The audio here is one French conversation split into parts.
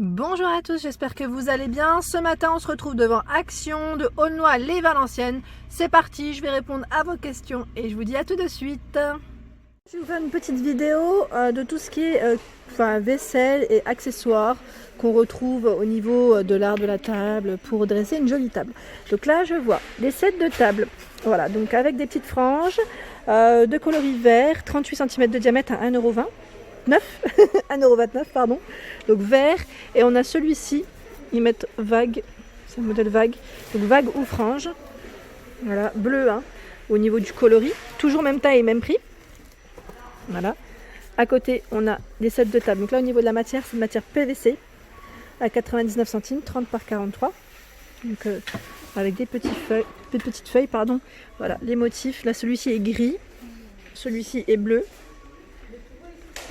Bonjour à tous, j'espère que vous allez bien. Ce matin, on se retrouve devant Action de Aulnoy-les-Valenciennes. C'est parti, je vais répondre à vos questions et je vous dis à tout de suite. Je vais vous faire une petite vidéo de tout ce qui est vaisselle et accessoires qu'on retrouve au niveau de l'art de la table pour dresser une jolie table. Donc là, je vois des sets de table, voilà, donc avec des petites franges de coloris vert, 38 cm de diamètre à 1,20 €. 1,29 €, pardon, donc vert, et on a celui-ci, ils mettent vague, c'est le modèle vague, donc vague ou frange, voilà, bleu hein, au niveau du coloris, toujours même taille et même prix, voilà. À côté on a des sets de table, donc là au niveau de la matière, c'est une matière PVC à 99 centimes, 30 par 43, donc avec des petites feuilles, pardon, voilà, les motifs, là celui-ci est gris, celui-ci est bleu.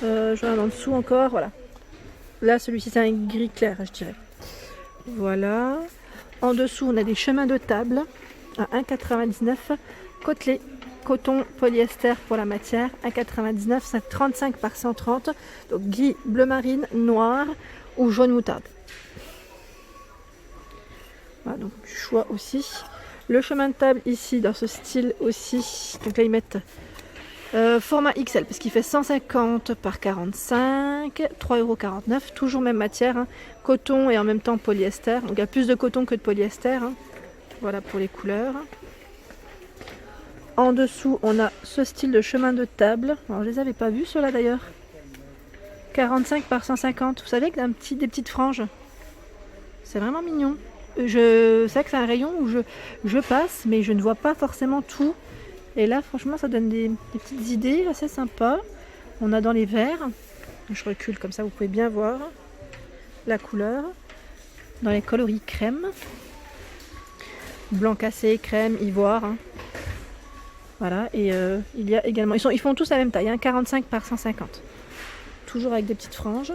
Je regarde en dessous encore, voilà. Là, celui-ci, c'est un gris clair, je dirais. Voilà. En dessous, on a des chemins de table à 1,99 €. Côtelé, coton, polyester pour la matière, 1,99 €, c'est 35 par 130. Donc gris, bleu marine, noir ou jaune moutarde. Voilà, donc du choix aussi. Le chemin de table ici, dans ce style aussi. Donc là, ils mettent format XL parce qu'il fait 150 par 45, 3,49 €, toujours même matière, hein, coton et en même temps polyester. Donc il y a plus de coton que de polyester, hein. Voilà pour les couleurs. En dessous, on a ce style de chemin de table. Alors je les avais pas vus ceux-là d'ailleurs. 45 par 150. Vous savez, avec des petites franges. C'est vraiment mignon. Je sais que c'est un rayon où je passe, mais je ne vois pas forcément tout. Et là, franchement, ça donne des petites idées assez sympas. On a dans les verts. Je recule comme ça, vous pouvez bien voir la couleur. Dans les coloris crème. Blanc cassé, crème, ivoire. Hein. Voilà. Et il y a également... Ils font tous la même taille, hein, 45 par 150. Toujours avec des petites franges.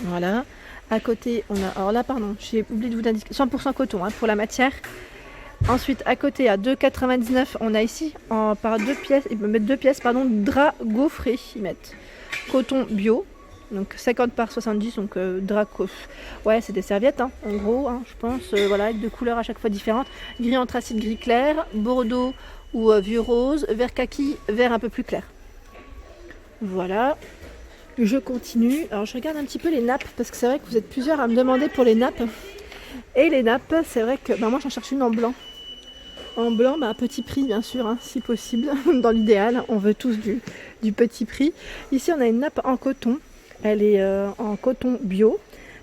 Voilà. À côté, on a... Alors là, pardon, j'ai oublié de vous indiquer. 100% coton hein, pour la matière. Ensuite, à côté, à 2,99 €, on a ici, par deux pièces, ils mettent deux pièces, pardon, drap gaufré. Ils mettent coton bio, donc 50 par 70, donc drap ouais, c'est des serviettes, hein, en gros, hein, je pense, voilà, avec deux couleurs à chaque fois différentes. Gris anthracite, gris clair, bordeaux ou vieux rose, vert kaki, vert un peu plus clair. Voilà. Je continue. Alors, je regarde un petit peu les nappes, parce que c'est vrai que vous êtes plusieurs à me demander pour les nappes. Et les nappes, c'est vrai que moi j'en cherche une en blanc. En blanc, à petit prix bien sûr, hein, si possible. Dans l'idéal, on veut tous du petit prix. Ici, on a une nappe en coton. Elle est en coton bio.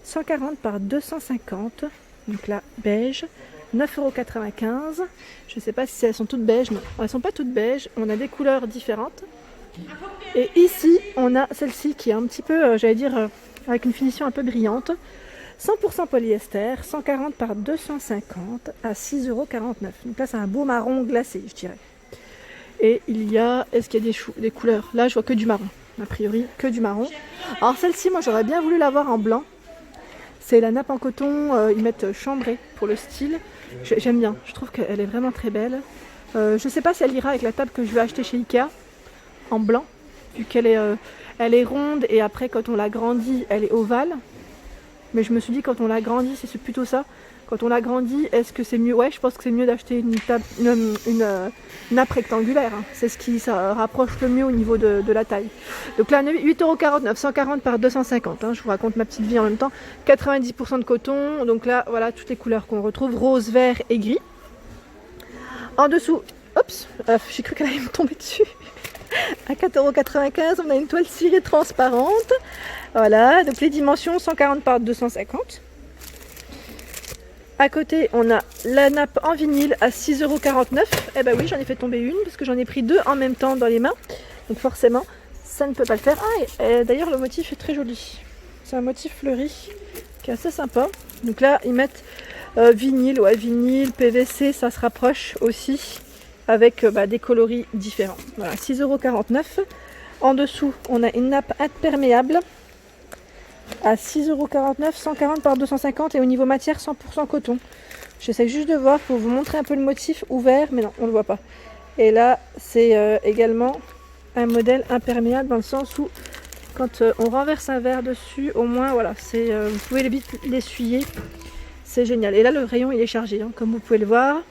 140 par 250. Donc là, beige. 9,95 €. Je ne sais pas si elles sont toutes beiges. Non, elles ne sont pas toutes beiges. On a des couleurs différentes. Et ici, on a celle-ci qui est un petit peu, j'allais dire, avec une finition un peu brillante. 100% polyester, 140 par 250 à 6,49 €. Donc là, c'est un beau marron glacé, je dirais. Et il y a... Est-ce qu'il y a des couleurs? Là, je vois que du marron. A priori, que du marron. Alors celle-ci, moi, j'aurais bien voulu l'avoir en blanc. C'est la nappe en coton. Ils mettent chambré pour le style. J'aime bien. Je trouve qu'elle est vraiment très belle. Je ne sais pas si elle ira avec la table que je vais acheter chez Ikea en blanc. Vu qu'elle est ronde et après, quand on l'agrandit, elle est ovale. Mais je me suis dit, quand on l'agrandit, c'est plutôt ça. Quand on l'agrandit, est-ce que c'est mieux? Ouais, je pense que c'est mieux d'acheter une nappe rectangulaire. Hein. C'est ce qui ça rapproche le mieux au niveau de la taille. Donc là, 8,49 €, 140 par 250. Hein. Je vous raconte ma petite vie en même temps. 90% de coton. Donc là, voilà, toutes les couleurs qu'on retrouve. Rose, vert et gris. En dessous, oups, j'ai cru qu'elle allait me tomber dessus. À 4,95 €, on a une toile cirée transparente. Voilà, donc les dimensions 140 par 250. À côté, on a la nappe en vinyle à 6,49 €. Eh ben oui, j'en ai fait tomber une parce que j'en ai pris deux en même temps dans les mains. Donc forcément, ça ne peut pas le faire. Ah, et d'ailleurs, le motif est très joli. C'est un motif fleuri qui est assez sympa. Donc là, ils mettent vinyle, ouais, vinyle, PVC, ça se rapproche aussi. Avec des coloris différents. Voilà, 6,49 €. En dessous, on a une nappe imperméable à 6,49 €, 140 par 250 et au niveau matière, 100% coton. J'essaie juste de voir pour vous montrer un peu le motif ouvert, mais non, on ne le voit pas. Et là, c'est également un modèle imperméable dans le sens où quand on renverse un verre dessus, au moins voilà, vous pouvez vite l'essuyer. C'est génial. Et là le rayon il est chargé, hein, comme vous pouvez le voir.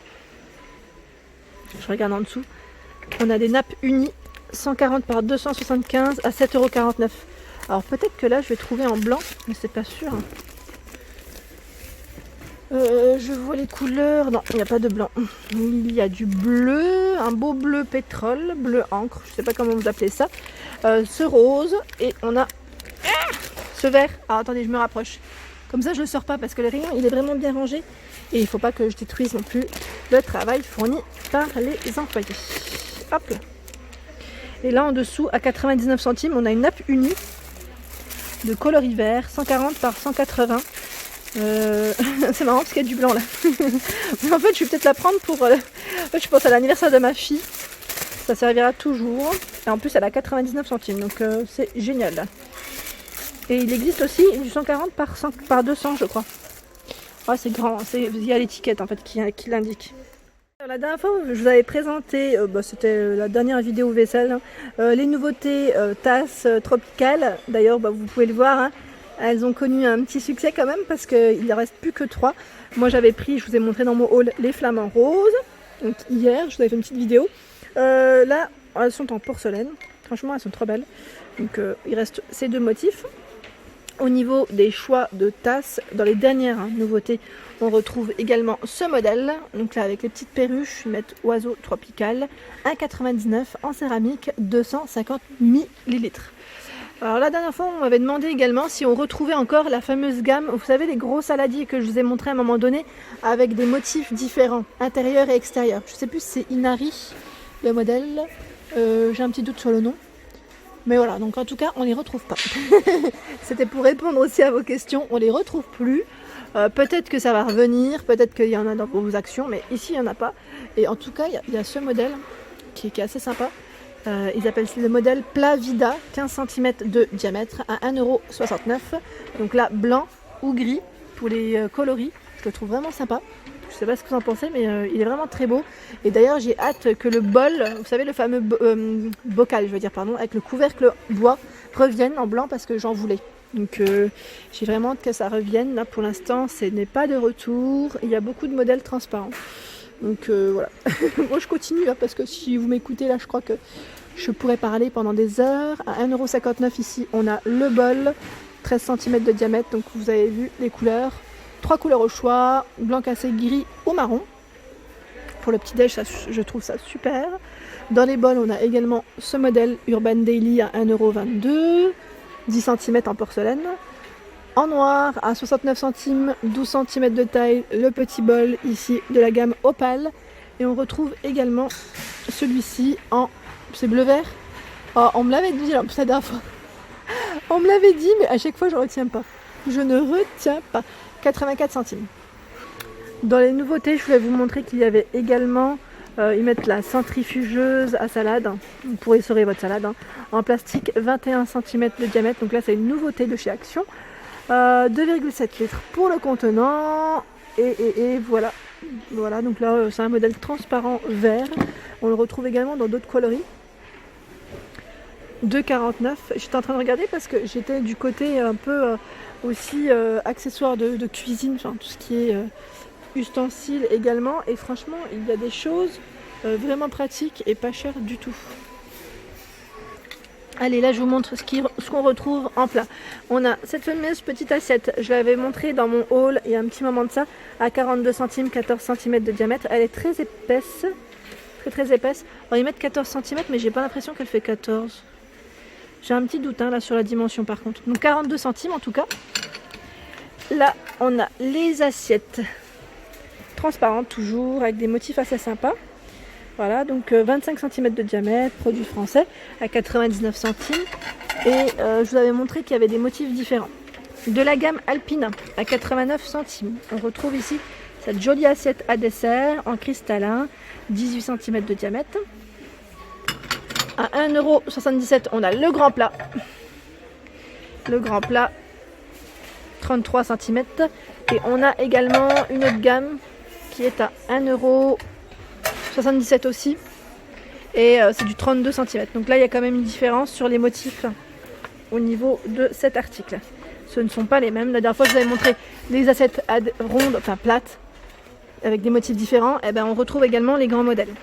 Je regarde en dessous. On a des nappes unies 140 par 275 à 7,49 €. Alors peut-être que là je vais trouver en blanc, mais c'est pas sûr. Je vois les couleurs. Non, il n'y a pas de blanc. Il y a du bleu, un beau bleu pétrole, bleu encre, je sais pas comment vous appelez ça. Ce rose et on a ce vert. Alors attendez, je me rapproche. Comme ça je le sors pas parce que le rayon il est vraiment bien rangé et il faut pas que je détruise non plus le travail fourni par les employés. Hop là. Et là en dessous à 99 centimes on a une nappe unie de coloris vert 140 par 180. C'est marrant parce qu'il y a du blanc là. Mais en fait je vais peut-être la prendre pour je pense à l'anniversaire de ma fille. Ça servira toujours. Et en plus elle a 99 centimes donc c'est génial là. Et il existe aussi du 140 par 200 je crois. Ouais, c'est grand, il y a l'étiquette en fait qui l'indique. La dernière fois je vous avais présenté, c'était la dernière vidéo vaisselle, les nouveautés tasses tropicales. D'ailleurs vous pouvez le voir, hein, elles ont connu un petit succès quand même parce qu'il ne reste plus que 3. Moi j'avais pris, je vous ai montré dans mon haul les flamants roses. Donc hier je vous avais fait une petite vidéo. Là elles sont en porcelaine, franchement elles sont trop belles. Donc il reste ces deux motifs. Au niveau des choix de tasses, dans les dernières nouveautés, on retrouve également ce modèle. Donc là avec les petites perruches, ils mettent oiseau tropical, 1,99 en céramique, 250 ml. Alors la dernière fois on m'avait demandé également si on retrouvait encore la fameuse gamme, vous savez les gros saladiers que je vous ai montré à un moment donné, avec des motifs différents, intérieur et extérieur. Je ne sais plus si c'est Inari le modèle, j'ai un petit doute sur le nom. Mais voilà, donc en tout cas, on les retrouve pas. C'était pour répondre aussi à vos questions, on les retrouve plus. Peut-être que ça va revenir, peut-être qu'il y en a dans vos actions, mais ici, il n'y en a pas. Et en tout cas, il y a ce modèle qui est assez sympa. Ils appellent le modèle Plat Vida, 15 cm de diamètre, à 1,69 €. Donc là, blanc ou gris pour les coloris. Je le trouve vraiment sympa. Je sais pas ce que vous en pensez, mais il est vraiment très beau. Et d'ailleurs, j'ai hâte que le bol, vous savez, le fameux bocal, je veux dire, pardon, avec le couvercle bois, revienne en blanc parce que j'en voulais. Donc, j'ai vraiment hâte que ça revienne. Là, pour l'instant, ce n'est pas de retour. Il y a beaucoup de modèles transparents. Donc, voilà. Moi, je continue, hein, parce que si vous m'écoutez, là, je crois que je pourrais parler pendant des heures. À 1,59 € ici, on a le bol, 13 cm de diamètre. Donc, vous avez vu les couleurs. 3 couleurs au choix, blanc cassé, gris ou marron. Pour le petit déj, je trouve ça super. Dans les bols, on a également ce modèle Urban Daily à 1,22 €, 10 cm en porcelaine. En noir, à 69 centimes, 12 cm de taille, le petit bol ici de la gamme Opale. Et on retrouve également celui-ci en... c'est bleu-vert. Oh, on me l'avait dit la dernière fois. On me l'avait dit, mais à chaque fois, je ne retiens pas. Je ne retiens pas. 84 centimes. Dans les nouveautés, je voulais vous montrer qu'il y avait également, ils mettent la centrifugeuse à salade, vous pourrez essorer votre salade, en plastique, 21 cm de diamètre, donc là c'est une nouveauté de chez Action, 2,7 litres pour le contenant, et voilà, donc là c'est un modèle transparent vert, on le retrouve également dans d'autres coloris. 2,49. J'étais en train de regarder parce que j'étais du côté un peu aussi accessoires de cuisine, enfin tout ce qui est ustensiles également. Et franchement, il y a des choses vraiment pratiques et pas chères du tout. Allez, là je vous montre ce qu'on retrouve en plat. On a cette fameuse petite assiette, je l'avais montrée dans mon haul il y a un petit moment de ça, à 42 centimes, 14 cm de diamètre. Elle est très épaisse, très épaisse. Alors ils mettent 14 cm, mais j'ai pas l'impression qu'elle fait 14. J'ai un petit doute là sur la dimension par contre. Donc 42 centimes en tout cas. Là on a les assiettes transparentes toujours avec des motifs assez sympas. Voilà, donc 25 cm de diamètre, produit français à 99 centimes. Et je vous avais montré qu'il y avait des motifs différents. De la gamme Alpina à 89 centimes. On retrouve ici cette jolie assiette à dessert en cristallin, 18 cm de diamètre. À 1,77 €, on a le grand plat. Le grand plat, 33 cm. Et on a également une autre gamme qui est à 1,77 € aussi. Et c'est du 32 cm. Donc là, il y a quand même une différence sur les motifs au niveau de cet article. Ce ne sont pas les mêmes. La dernière fois, je vous avais montré les assiettes rondes, enfin plates, avec des motifs différents. Et ben, on retrouve également les grands modèles.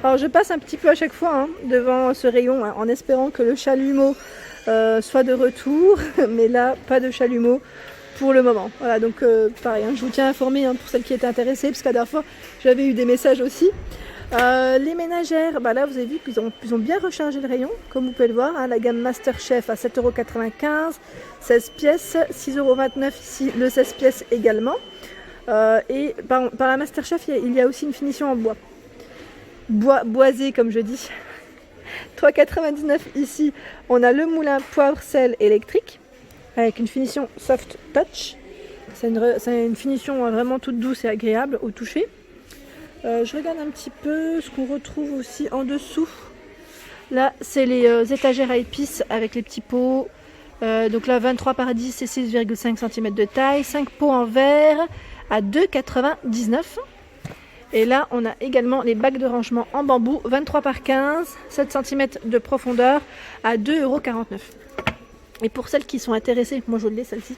Alors, je passe un petit peu à chaque fois devant ce rayon, en espérant que le chalumeau soit de retour. Mais là, pas de chalumeau pour le moment. Voilà, donc pareil, je vous tiens informé pour celles qui étaient intéressées, parce que la dernière fois, j'avais eu des messages aussi. Les ménagères, là vous avez vu qu'ils ont bien rechargé le rayon, comme vous pouvez le voir, la gamme Masterchef à 7,95 €, 16 pièces, 6,29 € ici, le 16 pièces également. Et par la Masterchef, il y a aussi une finition en bois boisé, comme je dis. 3,99 € ici, on a le moulin poivre-sel électrique, avec une finition soft touch. C'est une finition vraiment toute douce et agréable au toucher. Je regarde un petit peu ce qu'on retrouve aussi en dessous. Là, c'est les étagères à épices avec les petits pots. Donc là, 23 par 10 et 6,5 cm de taille. 5 pots en verre à 2,99 €. Et là, on a également les bacs de rangement en bambou. 23 par 15, 7 cm de profondeur à 2,49 €. Et pour celles qui sont intéressées, moi je l'ai celle-ci,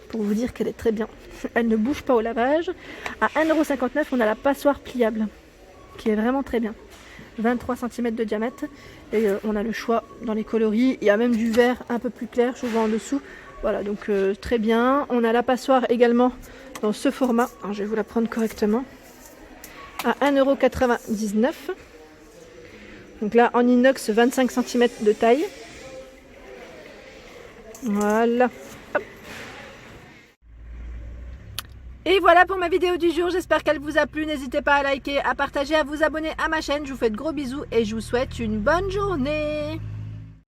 pour vous dire qu'elle est très bien. Elle ne bouge pas au lavage. À 1,59 €, on a la passoire pliable, qui est vraiment très bien. 23 cm de diamètre. Et on a le choix dans les coloris. Il y a même du vert un peu plus clair, je vous vois en dessous. Voilà, donc très bien. On a la passoire également dans ce format. Alors, je vais vous la prendre correctement. À 1,99 €. Donc là, en inox, 25 cm de taille. Voilà. Hop. Et voilà pour ma vidéo du jour, j'espère qu'elle vous a plu. N'hésitez pas à liker, à partager, à vous abonner à ma chaîne. Je vous fais de gros bisous et je vous souhaite une bonne journée.